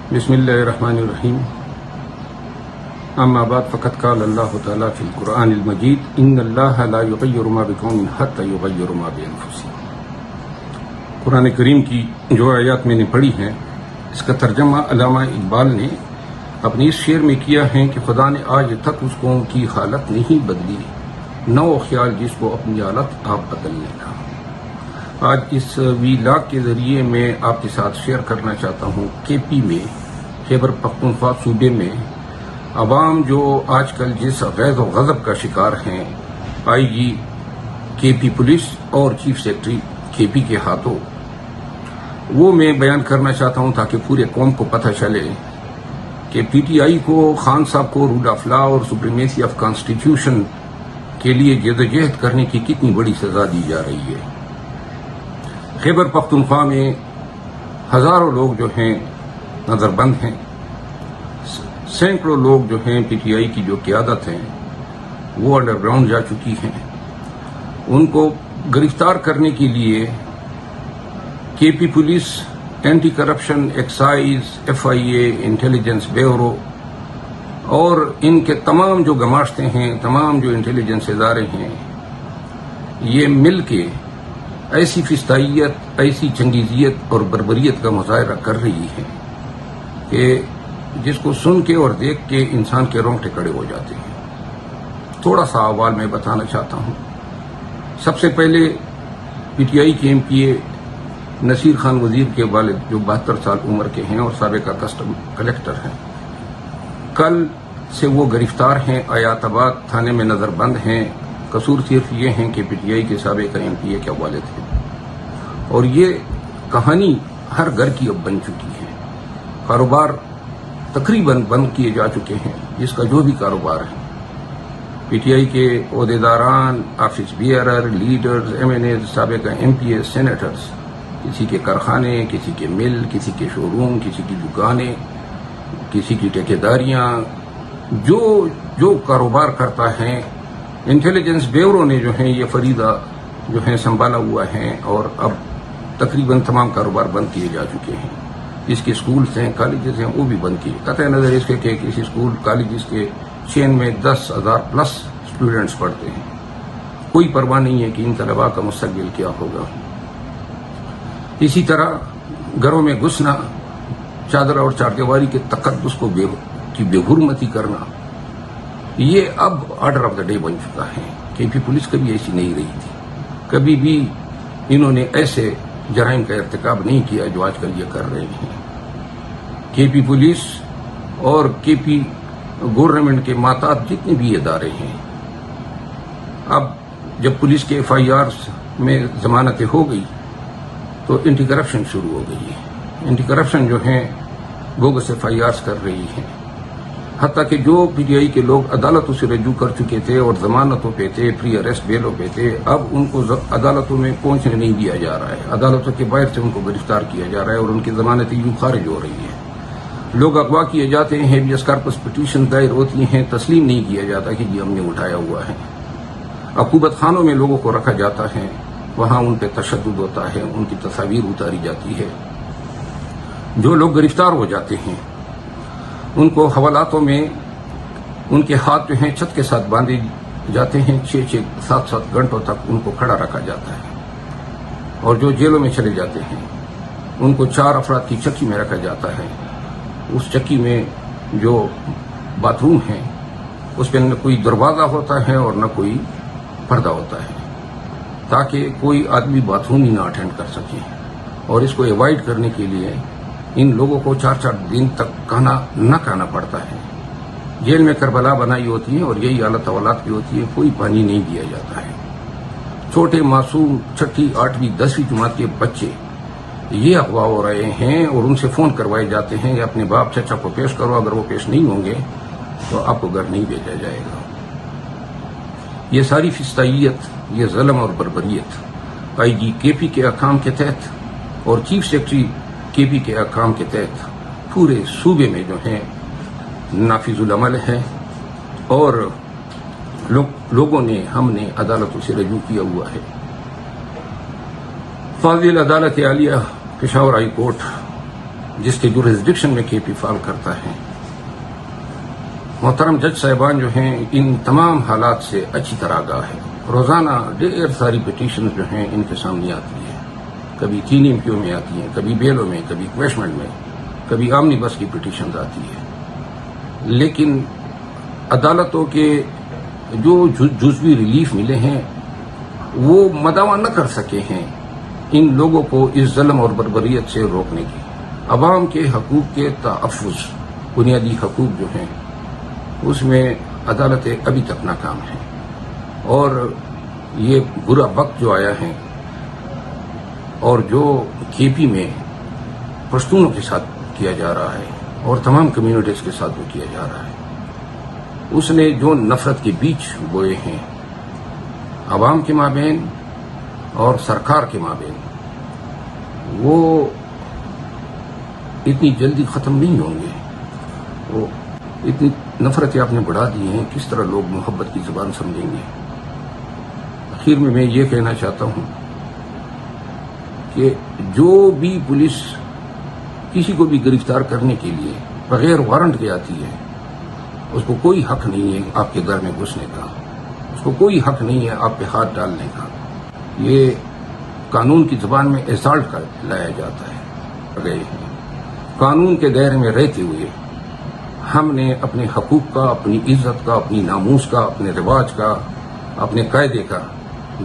بسم اللہ الرحمن الرحیم اما بعد فقد قال اللہ تعالیٰ فی القرآن المجید ان اللہ لا یغیر ما بقوم حتی یغیروا ما بانفسہم۔ قرآن کریم کی جو آیات میں نے پڑھی ہیں اس کا ترجمہ علامہ اقبال نے اپنی اس شعر میں کیا ہے کہ خدا نے آج تک اس قوم کی حالت نہیں بدلی، نہ وہ خیال جس کو اپنی حالت آپ بدلنے کا۔ آج اس ویلاگ کے ذریعے میں آپ کے ساتھ شیئر کرنا چاہتا ہوں کے پی میں، خیبر پختونخوا صوبے میں عوام جو آج کل جس غیظ و غضب کا شکار ہیں آئی جی کے پی پولیس اور چیف سیکرٹری کے پی کے ہاتھوں، وہ میں بیان کرنا چاہتا ہوں تاکہ پورے قوم کو پتہ چلے کہ پی ٹی آئی کو، خان صاحب کو رول آف لا اور سپریمیسی آف کانسٹیٹیوشن کے لیے جدوجہد کرنے کی کتنی بڑی سزا دی جا رہی ہے۔ خیبر پختونخوا میں ہزاروں لوگ جو ہیں نظر بند ہیں، سینکڑوں لوگ جو ہیں پی ٹی آئی کی جو قیادت ہیں وہ انڈر گراؤنڈ جا چکی ہیں۔ ان کو گرفتار کرنے کے لیے K P police, anti corruption excise, F I A, intelligence bureau اور ان کے تمام جو گماشتے ہیں، تمام جو انٹیلیجنس ادارے ہیں، یہ مل کے ایسی فستائیت، ایسی چنگیزیت اور بربریت کا مظاہرہ کر رہی ہے کہ جس کو سن کے اور دیکھ کے انسان کے رونگٹے کھڑے ہو جاتے ہیں۔ تھوڑا سا احوال میں بتانا چاہتا ہوں۔ سب سے پہلے پی ٹی آئی کے ایم پی اے نصیر خان وزیر کے والد جو 72 سال عمر کے ہیں اور سابقہ کسٹم کلیکٹر ہیں، کل سے وہ گرفتار ہیں، آیات آباد تھانے میں نظر بند ہیں۔ قصور صرف یہ ہیں کہ پی ٹی آئی کے سابقہ ایم پی اے کے والد ہیں، اور یہ کہانی ہر گھر کی اب بن چکی ہے۔ کاروبار تقریباً بند کیے جا چکے ہیں، جس کا جو بھی کاروبار ہے۔ پی ٹی آئی کے عہدیداران، office bearer, leaders, M N A, سابقہ ایم پی اے، سینیٹرز، کسی کے کارخانے، کسی کے مل، کسی کے شو روم، کسی کی دکانیں، کسی کی ٹھیکیداریاں، جو کاروبار کرتا ہے، انٹیلیجنس بیورو نے جو ہیں یہ فریضہ جو ہیں سنبھالا ہوا ہے، اور اب تقریباً تمام کاروبار بند کیے جا چکے ہیں۔ جس کے اسکولز ہیں، کالجز ہیں، وہ بھی بند کیے، قطع نظر اس کے کہ کسی اسکول کالجز کے چین میں 10,000 پلس اسٹوڈنٹس پڑھتے ہیں۔ کوئی پرواہ نہیں ہے کہ ان طلباء کا مستقبل کیا ہوگا۔ اسی طرح گھروں میں گھسنا، چادر اور چاردیواری کے تقدس کو بے حرمتی کرنا، یہ اب آرڈر آف دا ڈے بن چکا ہے۔ کے پی پولیس کبھی ایسی نہیں رہی تھی، کبھی بھی انہوں نے ایسے جرائم کا ارتکاب نہیں کیا جو آج کل یہ کر رہے ہیں۔ کے پی پولیس اور کے پی گورنمنٹ کے ماتحت جتنے بھی ادارے ہیں، اب جب پولیس کے ایف آئی آرز میں ضمانتیں ہو گئی تو اینٹی کرپشن شروع ہو گئی ہے۔ اینٹی کرپشن جو ہیں بوگس ایف آئی آرز کر رہی ہیں، حتیٰ کہ جو پی ٹی آئی کے لوگ عدالتوں سے رجوع کر چکے تھے اور ضمانتوں پہ تھے، پری اریسٹ بیلوں پہ تھے، اب ان کو عدالتوں میں پہنچنے نہیں دیا جا رہا ہے۔ عدالتوں کے باہر سے ان کو گرفتار کیا جا رہا ہے اور ان کی ضمانتیں یوں خارج ہو رہی ہیں۔ لوگ اغوا کیے جاتے ہیں، ہیبیس کارپس پٹیشن دائر ہوتی ہیں، تسلیم نہیں کیا جاتا کہ جی ہم نے اٹھایا ہوا ہے۔ عقوبت خانوں میں لوگوں کو رکھا جاتا ہے، وہاں ان پہ تشدد ہوتا ہے، ان کی تصاویر اتاری جاتی ہے۔ جو لوگ گرفتار ہو جاتے ہیں ان کو حوالاتوں میں ان کے ہاتھ جو ہیں چھت کے ساتھ باندھے جاتے ہیں، 6-7 گھنٹوں تک ان کو کھڑا رکھا جاتا ہے، اور جو جیلوں میں چلے جاتے ہیں ان کو 4 افراد کی چکی میں رکھا جاتا ہے۔ اس چکی میں جو باتھ روم ہے اس پہ نہ کوئی دروازہ ہوتا ہے اور نہ کوئی پردہ ہوتا ہے، تاکہ کوئی آدمی باتھ روم ہی نہ اٹینڈ کر سکے، اور اس کو ایوائڈ کرنے کے لیے ان لوگوں کو 4 دن تک کھانا نہ کھانا پڑتا ہے۔ جیل میں کربلا بنائی ہوتی ہے اور یہی حالت اولاد کی ہوتی ہے، کوئی پانی نہیں دیا جاتا ہے۔ چھوٹے معصوم 6ٹھی 8ویں 10ویں جماعت کے بچے یہ اغوا ہو رہے ہیں اور ان سے فون کروائے جاتے ہیں کہ اپنے باپ چچا کو پیش کرو، اگر وہ پیش نہیں ہوں گے تو آپ کو گھر نہیں بھیجا جائے گا۔ یہ ساری فستائیت، یہ ظلم اور بربریت آئی جی کے پی کے احکام کے تحت اور چیف سیکرٹری کے پی کے احکام کے تحت پورے صوبے میں جو ہیں نافذ العمل ہے، اور لوگوں نے، ہم نے عدالتوں سے رجوع کیا ہوا ہے۔ فاضل عدالت عالیہ پشاور ہائی کورٹ جس کے جورسڈکشن میں کے پی فال کرتا ہے. محترم جج صاحبان جو ہیں ان تمام حالات سے اچھی طرح آگاہ ہے. روزانہ ڈھیر ساری پٹیشن جو ہیں ان کے سامنے آتی ہے. کبھی 3 MPO میں آتی ہیں, کبھی بیلوں میں, کبھی کویشمنٹ میں, کبھی آمنی بس کی پٹیشنز آتی ہے. لیکن عدالتوں کے جو جزوی ریلیف ملے ہیں وہ مداوع نہ کر سکے ہیں ان لوگوں کو اس ظلم اور بربریت سے روکنے کی. عوام کے حقوق کے تحفظ, بنیادی حقوق جو ہیں اس میں عدالتیں ابھی تک ناکام ہیں. اور یہ برا وقت جو آیا ہے اور جو کے پی میں پشتونوں کے ساتھ کیا جا رہا ہے اور تمام کمیونٹیز کے ساتھ جو کیا جا رہا ہے, اس نے جو نفرت کے بیچ بوئے ہیں عوام کے مابین اور سرکار کے مابین, وہ اتنی جلدی ختم نہیں ہوں گے. وہ اتنی نفرتیں آپ نے بڑھا دی ہیں, کس طرح لوگ محبت کی زبان سمجھیں گے. آخر میں یہ کہنا چاہتا ہوں کہ جو بھی پولیس کسی کو بھی گرفتار کرنے کے لیے بغیر وارنٹ کے آتی ہے, اس کو کوئی حق نہیں ہے آپ کے گھر میں گھسنے کا, اس کو کوئی حق نہیں ہے آپ پہ ہاتھ ڈالنے کا. یہ قانون کی زبان میں اسالٹ کا لایا جاتا ہے. گئے ہیں قانون کے دائرے میں رہتے ہوئے ہم نے اپنے حقوق کا, اپنی عزت کا, اپنی ناموس کا, اپنے رواج کا, اپنے قاعدے کا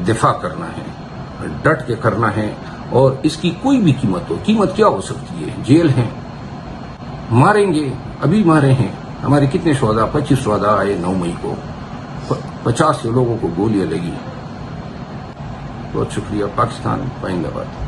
دفاع کرنا ہے, ڈٹ کے کرنا ہے. اور اس کی کوئی بھی قیمت ہو, قیمت کیا ہو سکتی ہے؟ جیل ہے, ماریں گے, ابھی مارے ہیں. ہمارے کتنے شہداء, 25 شہداء آئے 9 مئی کو, 50 سے لوگوں کو گولیاں لگی. بہت شکریہ. پاکستان پائندہ باد.